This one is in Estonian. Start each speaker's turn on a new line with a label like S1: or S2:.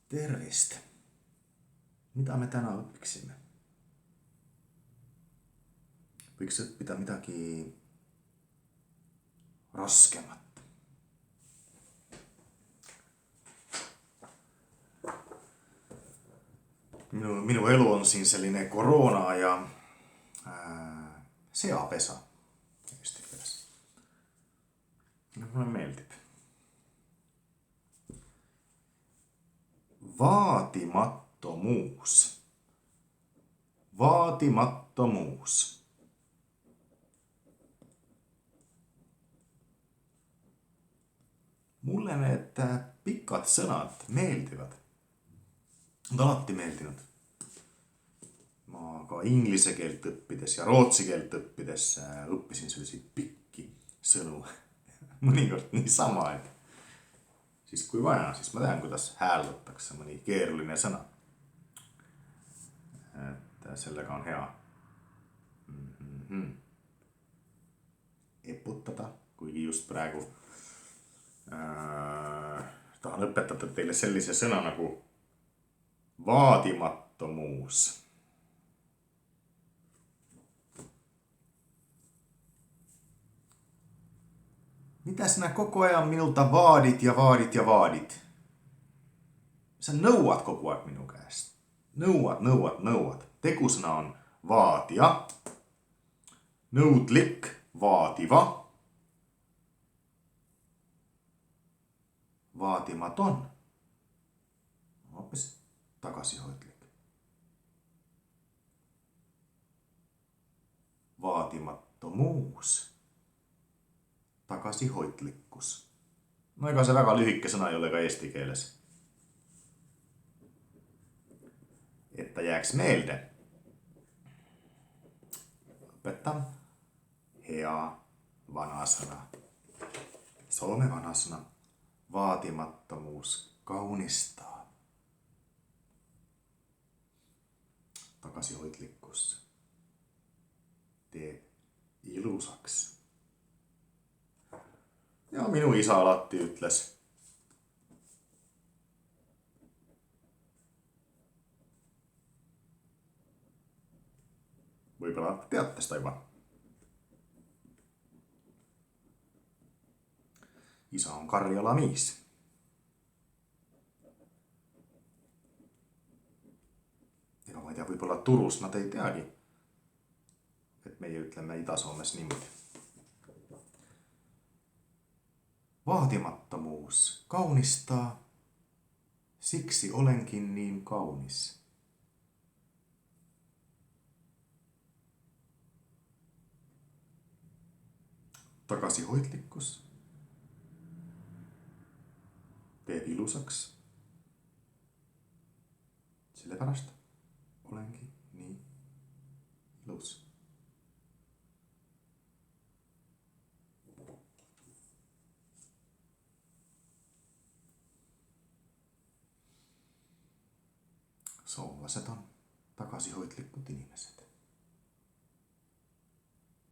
S1: Tervistä. Mitä me tänään oppiksimme? Voiko pitää mitäkin raskematta? Minun elu on siis sellainen koronaa ja seapesa. Mulle meeldib. Vaatimattomuus. Vaatimattomuus. Mulle need pikad sõnad meeldivad. Nad alati meeldinud. Ma ka inglise keelt õppides ja rootsi keelt õppides õppisin selliseid pikki sõnu. Mõnikord niisama, et siis kui vaja, siis ma tean, kuidas hääldatakse mõni keeruline sõna. Et sellega on hea eputada, kuigi just praegu tahan õpetada teile sellise sõna nagu vaadimattomuus. Mitä sinä koko ajan minulta vaadit ja vaadit ja vaadit? Sä nõuad koko ajan minun käest. Nõuad. Tekusana on vaatia. Nõudlik, vaativa. Vaatimaton. Hoopis takasihoidlik. Vaatimattomuus. Takasihoidlikkus. No ega se väga lühike sõna ei ole ka eesti keeles. Että jääks meelde. Õpetan hea vanasõna. Soome vanasõna. Vaatimattomuus kaunistaa. Takasihoidlikkus teeb ilusaks. Ja minu isa alati ütles. Võib-olla teate sitä juba. Isa on Karjala mies. Ega ma ei tea, võib-olla Turus nad ei teagi. Et meie ütleme Ida-Soomes niimoodi. Vaatimattomuus kaunistaa, siksi olenkin niin kaunis. Takasihoidlikkus teeb ilusaks. Sellepärast olenkin niin ilus. Suomalaiset on takasihoidlikkut ihmiset.